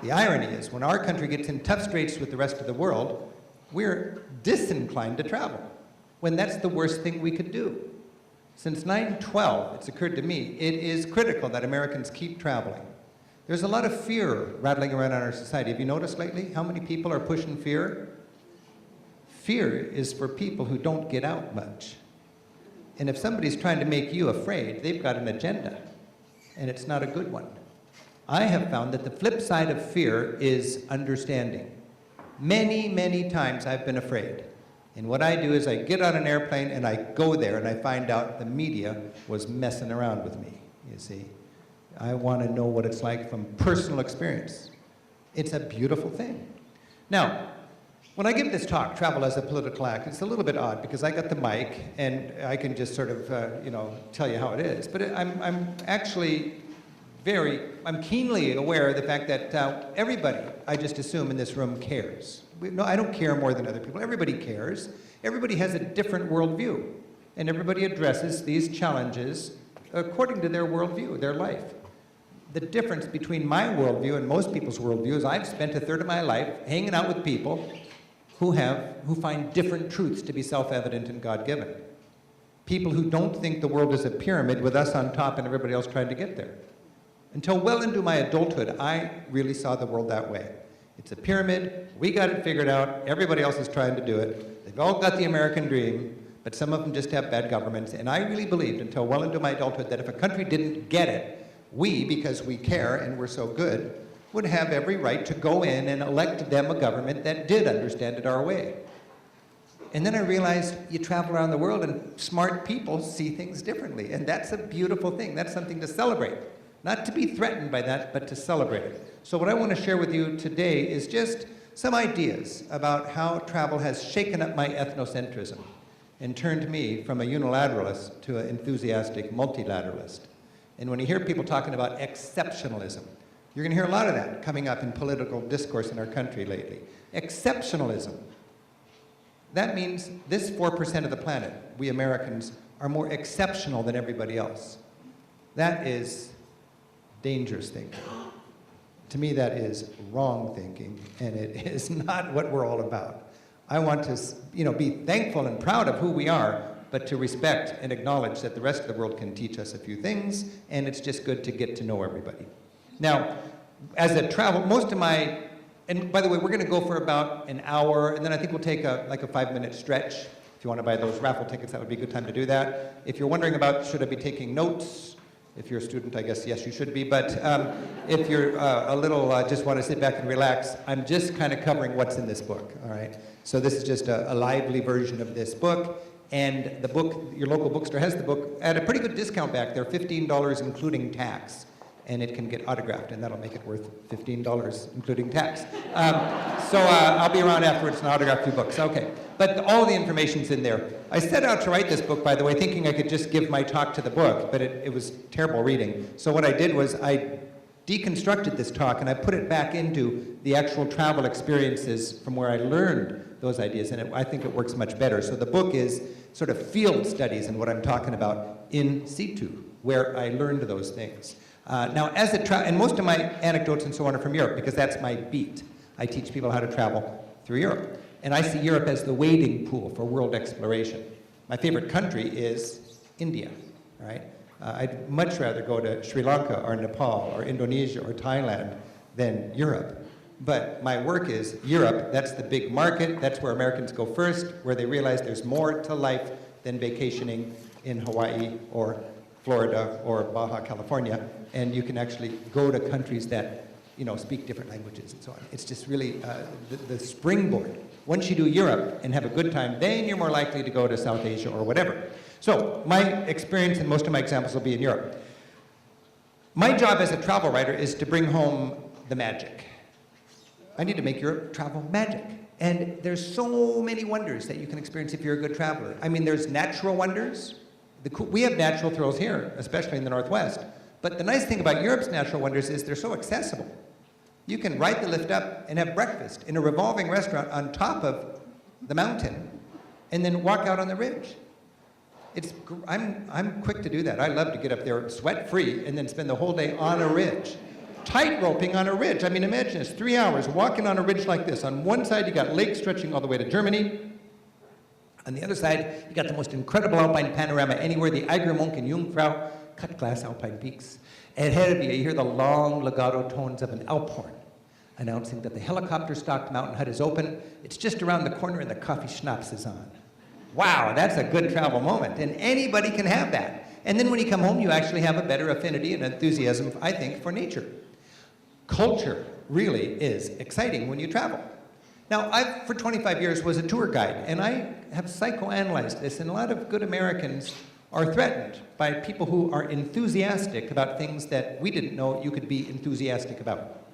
The irony is, when our country gets in tough straits with the rest of the world, we're disinclined to travel, when that's the worst thing we could do. Since 9/12, it's occurred to me, it is critical that Americans keep traveling. There's a lot of fear rattling around in our society. Have you noticed lately how many people are pushing fear? Fear is for people who don't get out much. And if somebody's trying to make you afraid, they've got an agenda, and it's not a good one. I have found that the flip side of fear is understanding. Many, many times I've been afraid. And what I do is I get on an airplane and I go there and I find out the media was messing around with me, you see. I want to know what it's like from personal experience. It's a beautiful thing. Now, when I give this talk, Travel as a Political Act, it's a little bit odd because I got the mic and I can just sort of, tell you how it is. But I'm actually I'm keenly aware of the fact that everybody, I just assume in this room, cares. No, I don't care more than other people. Everybody cares. Everybody has a different worldview. And everybody addresses these challenges according to their worldview, their life. The difference between my worldview and most people's worldview is I've spent a third of my life hanging out with people who find different truths to be self-evident and God-given. People who don't think the world is a pyramid with us on top and everybody else trying to get there. Until well into my adulthood, I really saw the world that way. It's a pyramid, we got it figured out, everybody else is trying to do it. They've all got the American dream, but some of them just have bad governments. And I really believed until well into my adulthood that if a country didn't get it, we, because we care and we're so good, would have every right to go in and elect them a government that did understand it our way. And then I realized you travel around the world and smart people see things differently. And that's a beautiful thing. That's something to celebrate. Not to be threatened by that, but to celebrate it. So what I want to share with you today is just some ideas about how travel has shaken up my ethnocentrism and turned me from a unilateralist to an enthusiastic multilateralist. And when you hear people talking about exceptionalism, you're going to hear a lot of that coming up in political discourse in our country lately. Exceptionalism. That means this 4% of the planet, we Americans, are more exceptional than everybody else. That is dangerous thinking. To me, that is wrong thinking, and it is not what we're all about. I want to, be thankful and proud of who we are, but to respect and acknowledge that the rest of the world can teach us a few things, and it's just good to get to know everybody. Now, as a travel, and by the way, we're going to go for about an hour, and then I think we'll take a 5-minute stretch. If you want to buy those raffle tickets, that would be a good time to do that. If you're wondering about should I be taking notes, if you're a student, I guess, yes, you should be. But if you're a little, just want to sit back and relax, I'm just kind of covering what's in this book, all right? So this is just a lively version of this book. And the book, your local bookstore has the book at a pretty good discount back there, $15 including tax. And it can get autographed, and that'll make it worth $15, including tax. So I'll be around afterwards and autograph a few books. Okay, but all the information's in there. I set out to write this book, by the way, thinking I could just give my talk to the book, but it was terrible reading. So what I did was I deconstructed this talk, and I put it back into the actual travel experiences from where I learned those ideas, and I think it works much better. So the book is sort of field studies and what I'm talking about in situ, where I learned those things. Now, and most of my anecdotes and so on are from Europe, because that's my beat. I teach people how to travel through Europe. And I see Europe as the wading pool for world exploration. My favorite country is India, right? I'd much rather go to Sri Lanka or Nepal or Indonesia or Thailand than Europe. But my work is Europe. That's the big market. That's where Americans go first, where they realize there's more to life than vacationing in Hawaii or Florida or Baja California, and you can actually go to countries that speak different languages and so on. It's just really the springboard. Once you do Europe and have a good time, then you're more likely to go to South Asia or whatever. So my experience and most of my examples will be in Europe. My job as a travel writer is to bring home the magic. I need to make Europe travel magic. And there's so many wonders that you can experience if you're a good traveler. I mean, there's natural wonders. We have natural thrills here, especially in the Northwest. But the nice thing about Europe's natural wonders is they're so accessible. You can ride the lift up and have breakfast in a revolving restaurant on top of the mountain and then walk out on the ridge. I'm quick to do that. I love to get up there sweat-free and then spend the whole day on a ridge tight roping on a ridge. I mean, imagine this, 3 hours walking on a ridge like this. On one side, you got lakes stretching all the way to Germany. On the other side, you got the most incredible alpine panorama anywhere, the Eigermonk and Jungfrau, cut-glass alpine peaks. And ahead of you, you hear the long legato tones of an Alp horn, announcing that the helicopter-stocked mountain hut is open. It's just around the corner and the coffee schnapps is on. Wow, that's a good travel moment, and anybody can have that. And then when you come home, you actually have a better affinity and enthusiasm, I think, for nature. Culture really is exciting when you travel. Now, I, for 25 years, was a tour guide, and I have psychoanalyzed this, and a lot of good Americans are threatened by people who are enthusiastic about things that we didn't know you could be enthusiastic about.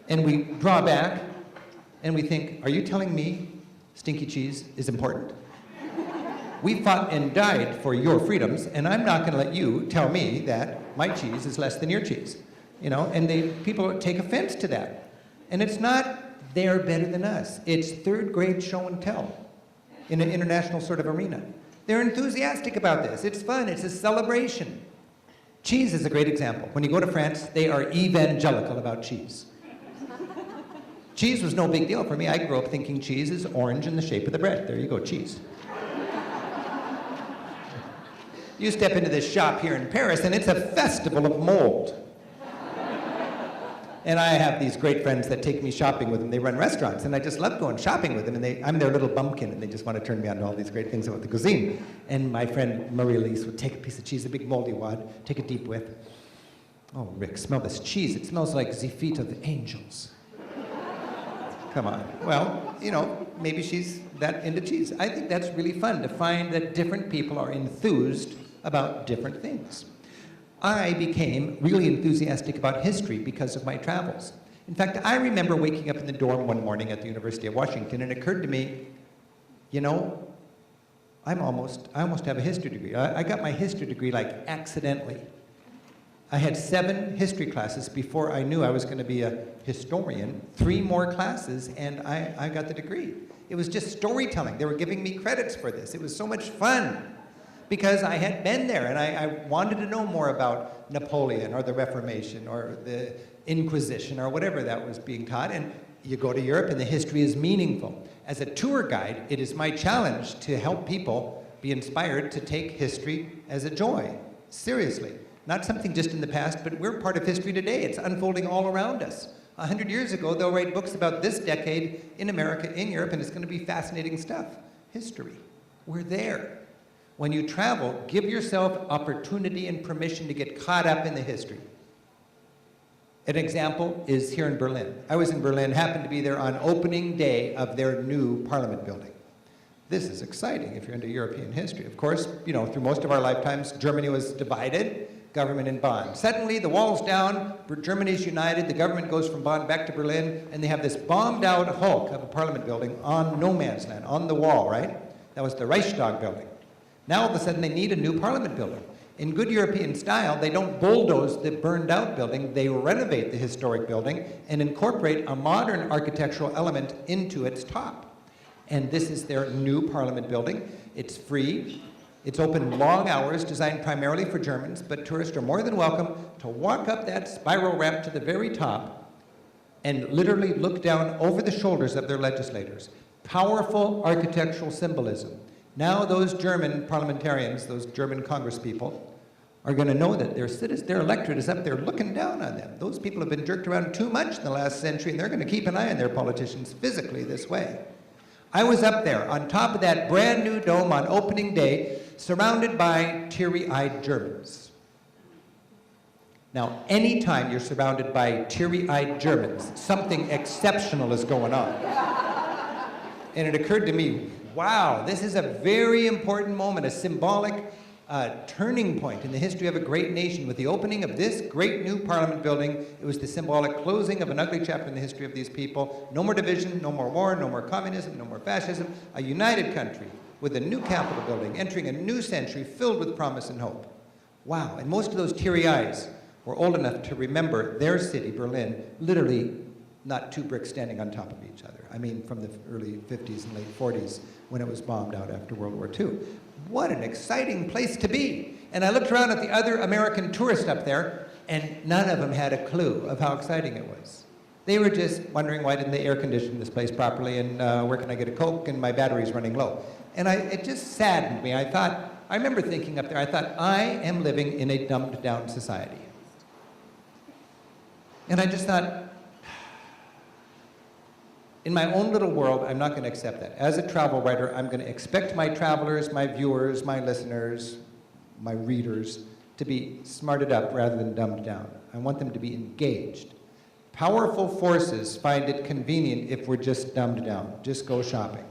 And we draw back, and we think, are you telling me stinky cheese is important? We fought and died for your freedoms, and I'm not going to let you tell me that my cheese is less than your cheese. You know, and people take offense to that. And it's not they're better than us. It's third grade show and tell in an international sort of arena. They're enthusiastic about this. It's fun. It's a celebration. Cheese is a great example. When you go to France, they are evangelical about cheese. Cheese was no big deal for me. I grew up thinking cheese is orange in the shape of the bread. There you go, cheese. You step into this shop here in Paris, and it's a festival of mold. And I have these great friends that take me shopping with them. They run restaurants, and I just love going shopping with them. And I'm their little bumpkin, and they just want to turn me on to all these great things about the cuisine. And my friend Marie-Elise would take a piece of cheese, a big moldy wad, take a deep whiff. Oh, Rick, smell this cheese. It smells like the feet of the angels. Come on. Well, you know, maybe she's that into cheese. I think that's really fun to find that different people are enthused about different things. I became really enthusiastic about history because of my travels. In fact, I remember waking up in the dorm one morning at the University of Washington, and it occurred to me, you know, I almost have a history degree. I got my history degree like accidentally. I had 7 history classes before I knew I was going to be a historian, 3 more classes, and I got the degree. It was just storytelling. They were giving me credits for this. It was so much fun, because I had been there, and I wanted to know more about Napoleon or the Reformation or the Inquisition or whatever that was being taught. And you go to Europe, and the history is meaningful. As a tour guide, it is my challenge to help people be inspired to take history as a joy, seriously. Not something just in the past, but we're part of history today. It's unfolding all around us. 100 years ago, they'll write books about this decade in America, in Europe, and it's going to be fascinating stuff. History. We're there. When you travel, give yourself opportunity and permission to get caught up in the history. An example is here in Berlin. I was in Berlin, happened to be there on opening day of their new parliament building. This is exciting if you're into European history. Of course, you know, through most of our lifetimes, Germany was divided, government and Bonn. Suddenly, the wall's down, Germany's united, the government goes from Bonn back to Berlin, and they have this bombed-out hulk of a parliament building on no man's land, on the wall, right? That was the Reichstag building. Now, all of a sudden, they need a new parliament building. In good European style, they don't bulldoze the burned-out building. They renovate the historic building and incorporate a modern architectural element into its top. And this is their new parliament building. It's free. It's open long hours, designed primarily for Germans, but tourists are more than welcome to walk up that spiral ramp to the very top and literally look down over the shoulders of their legislators. Powerful architectural symbolism. Now those German parliamentarians, those German congresspeople, are going to know that their electorate is up there looking down on them. Those people have been jerked around too much in the last century, and they're going to keep an eye on their politicians physically this way. I was up there on top of that brand new dome on opening day, surrounded by teary-eyed Germans. Now, anytime you're surrounded by teary-eyed Germans, something exceptional is going on. And it occurred to me, wow, this is a very important moment, a symbolic turning point in the history of a great nation. With the opening of this great new parliament building, it was the symbolic closing of an ugly chapter in the history of these people. No more division, no more war, no more communism, no more fascism. A united country with a new Capitol building, entering a new century filled with promise and hope. Wow, and most of those teary eyes were old enough to remember their city, Berlin, literally not 2 bricks standing on top of each other. I mean, from the early 50s and late 40s when it was bombed out after World War II. What an exciting place to be. And I looked around at the other American tourists up there, And none of them had a clue of how exciting it was. They were just wondering, why didn't they air condition this place properly, and where can I get a Coke, and my battery's running low. And it just saddened me. I remember thinking up there, I thought, I am living in a dumbed down society. And I just thought, in my own little world, I'm not going to accept that. As a travel writer, I'm going to expect my travelers, my viewers, my listeners, my readers, to be smarted up rather than dumbed down. I want them to be engaged. Powerful forces find it convenient if we're just dumbed down. Just go shopping.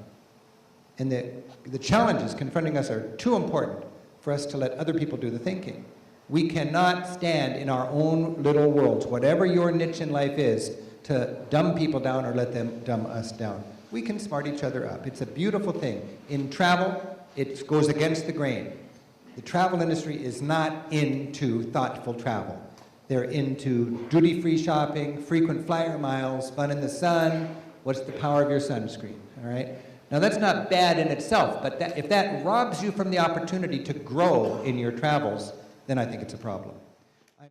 And the challenges confronting us are too important for us to let other people do the thinking. We cannot stand in our own little worlds, whatever your niche in life is, to dumb people down or let them dumb us down. We can smart each other up. It's a beautiful thing. In travel, it goes against the grain. The travel industry is not into thoughtful travel. They're into duty-free shopping, frequent flyer miles, fun in the sun. What's the power of your sunscreen, all right? Now that's not bad in itself, but if that robs you from the opportunity to grow in your travels, then I think it's a problem.